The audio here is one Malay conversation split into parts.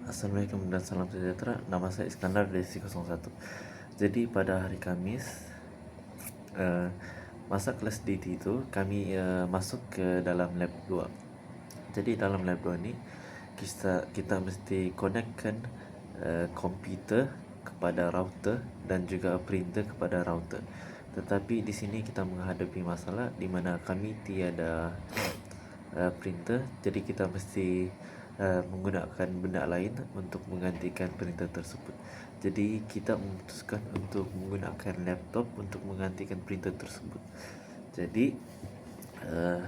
Assalamualaikum dan salam sejahtera. Nama saya Iskandar dari C01. Jadi pada hari Kamis, eh, masa kelas DT itu kami masuk ke dalam lab 2. Jadi dalam lab 2 ini kita mesti connectkan komputer kepada router dan juga printer kepada router. Tetapi di sini kita menghadapi masalah di mana kami tiada printer, jadi kita mesti menggunakan benda lain untuk menggantikan printer tersebut. Jadi kita memutuskan untuk menggunakan laptop untuk menggantikan printer tersebut. Jadi uh,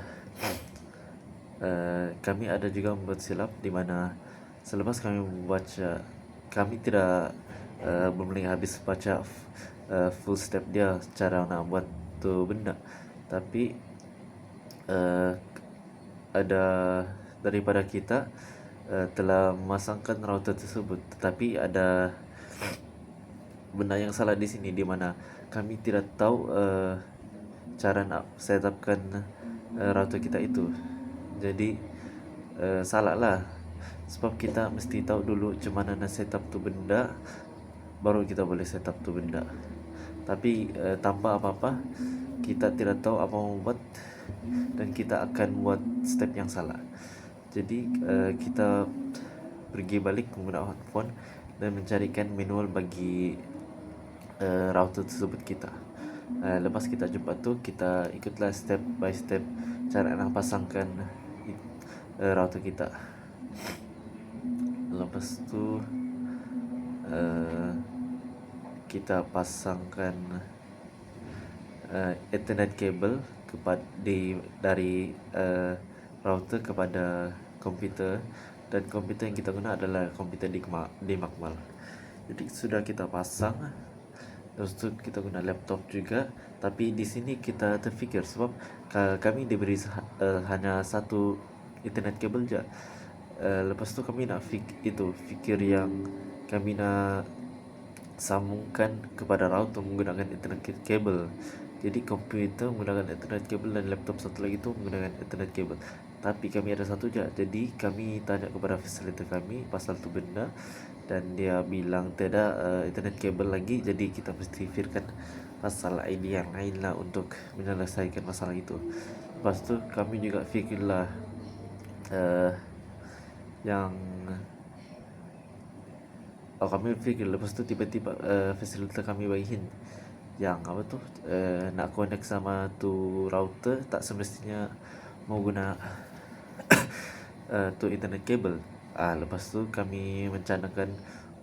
kami ada juga membuat silap di mana selepas kami membaca, kami tidak belum habis baca full step dia cara nak buat tu benda, tapi uh, ada daripada kita telah memasangkan router tersebut, tetapi ada benda yang salah di sini di mana kami tidak tahu cara nak setupkan router kita itu. Jadi salah lah, sebab kita mesti tahu dulu macam mana nak setup tu benda, baru kita boleh setup tu benda. Tapi tanpa apa-apa, kita tidak tahu apa mau buat dan kita akan buat step yang salah. Jadi kita pergi balik menggunakan phone dan mencarikan manual bagi router tersebut kita. Lepas kita jumpa tu, kita ikutlah step by step cara nak pasangkan router kita. Lepas tu kita pasangkan Ethernet cable dari router kepada komputer, dan komputer yang kita guna adalah komputer di Makmal. Jadi sudah kita pasang, lepas tu kita guna laptop juga. Tapi di sini kita terfikir sebab kami diberi hanya satu Ethernet cable je. Lepas tu kami nak fikir yang kami nak sambungkan kepada router menggunakan Ethernet cable. Jadi komputer menggunakan Ethernet cable dan laptop satu lagi tu menggunakan Ethernet cable. Tapi kami ada satu je. Jadi kami tanya kepada facilitator kami pasal tu benda, dan dia bilang tiada Ethernet cable lagi. Jadi kita mesti fikirkan pasal idea yang lain lah untuk menyelesaikan masalah itu. Lepas tu kami juga fikirlah yang kami fikir. Lepas tu tiba-tiba facilitator kami bagi hint yang apa tu, nak connect sama tu router tak semestinya mau guna tu internet cable. Lepas tu kami mencanakan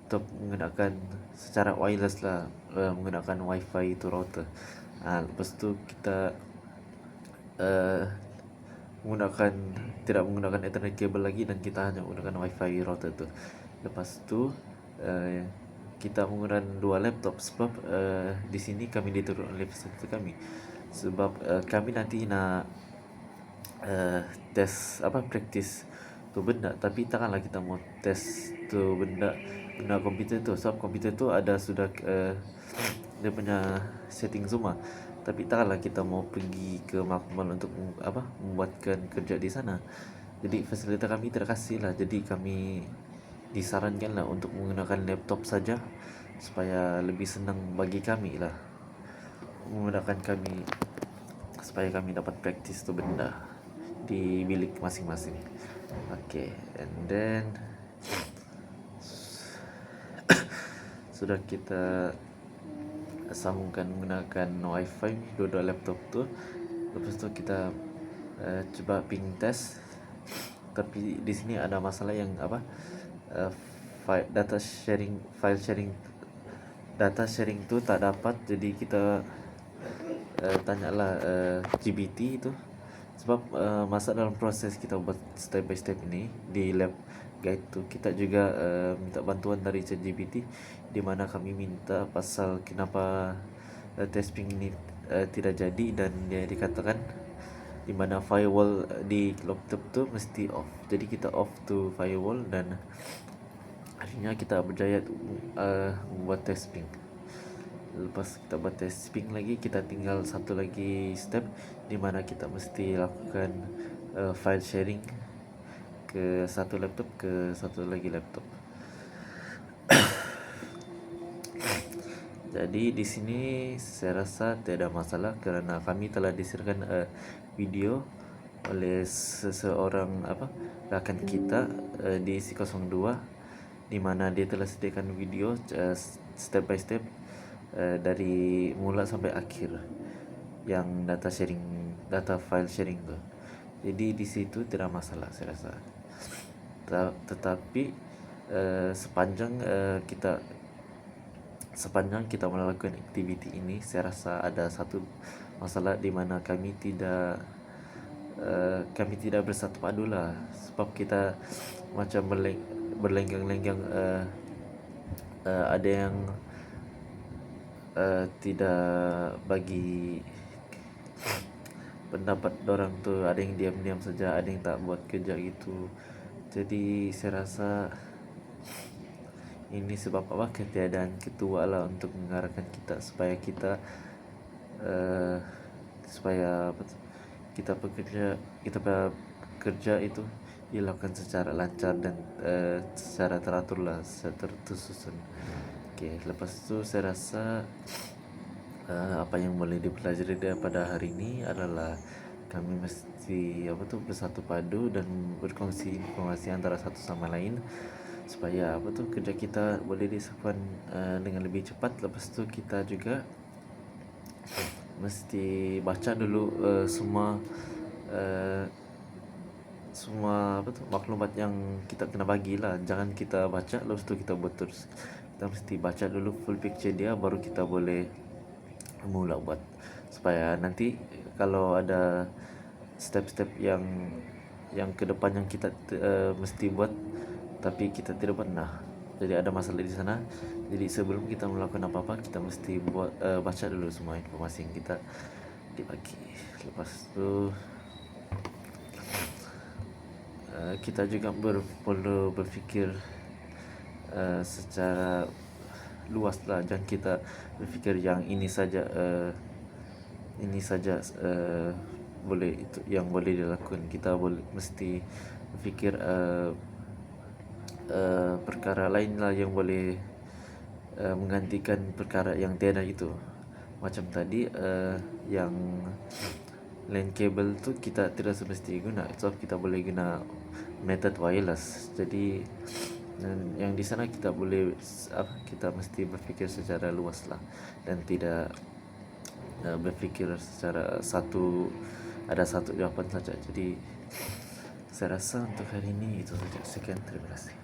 untuk menggunakan secara wireless lah, menggunakan wifi tu router. Lepas tu kita menggunakan tidak menggunakan ethernet cable lagi, dan kita hanya menggunakan wifi router tu. Lepas tu kita menggunakan dua laptop sebab di sini kami diturut oleh peserta kami, sebab kami nanti nak test practice tu benda, tapi takkanlah kita mau test tu benda komputer tu, sebab komputer tu ada sudah dia punya setting semua. Tapi takkanlah kita mau pergi ke Makmal untuk membuatkan kerja di sana. Jadi fasilitator kami tidak kasih lah, jadi kami disarankanlah untuk menggunakan laptop saja supaya lebih senang bagi kami lah menggunakan kami, supaya kami dapat praktis tu benda di bilik masing-masing. Okay, and then sudah kita sambungkan menggunakan wifi dua-dua laptop tu. Lepas tu kita cuba ping test, tapi di sini ada masalah yang file data sharing tu tak dapat. Jadi kita tanyalah GBT itu, sebab masa dalam proses kita buat step by step ini di lab guide tu, kita juga minta bantuan dari ChatGPT, di mana kami minta pasal kenapa testing ini tidak jadi, dan dia dikatakan di mana firewall di laptop tu mesti off. Jadi kita off tu firewall, dan akhirnya kita berjaya membuat testing. Lepas kita buat testing lagi, kita tinggal satu lagi step di mana kita mesti lakukan file sharing ke satu laptop ke satu lagi laptop. Jadi di sini saya rasa tidak masalah karena kami telah disediakan video oleh seseorang rakan kita di C02, di mana dia telah sediakan video step by step dari mula sampai akhir yang data file sharing tuh. Jadi di situ tidak masalah saya rasa. Tetapi sepanjang kita melakukan aktiviti ini, saya rasa ada satu masalah di mana kami tidak bersatu padu lah, sebab kita macam berlenggang-lenggang. Ada yang tidak bagi pendapat orang tuh, ada yang diam-diam saja, ada yang tak buat kerja gitu. Jadi saya rasa ini sebab ketiadaan ketua lah untuk mengarahkan kita supaya kita bekerja itu dilakukan secara lancar dan secara teratur lah, secara tersusun. Oke, lepas itu saya rasa apa yang boleh dipelajari daripada hari ini adalah kami mesti bersatu padu dan berkongsi informasi antara satu sama lain supaya kerja kita boleh dilakukan dengan lebih cepat. Lepas itu kita juga mesti baca dulu semua maklumat yang kita kena bagilah. Jangan kita baca lepas itu kita buat terus. Kita mesti baca dulu full picture dia, baru kita boleh mula buat, supaya nanti kalau ada step-step yang ke depan yang kita mesti buat tapi kita tidak pernah, jadi ada masalah di sana. Jadi sebelum kita melakukan apa-apa, kita mesti baca dulu semua informasi yang kita dibagi. Lepas itu kita juga perlu berfikir secara luas lah. Jangan kita berfikir yang ini saja boleh, itu yang boleh dilakukan. Kita mesti berfikir perkara lain lah yang boleh menggantikan perkara yang tiada itu. Macam tadi yang LAN cable tu kita tidak semesti guna, so kita boleh guna method wireless. Jadi yang di sana kita mesti berfikir secara luas lah, dan tidak berfikir secara ada satu jawapan saja. Jadi saya rasa untuk hari ini itu saja. Sekian, terima kasih.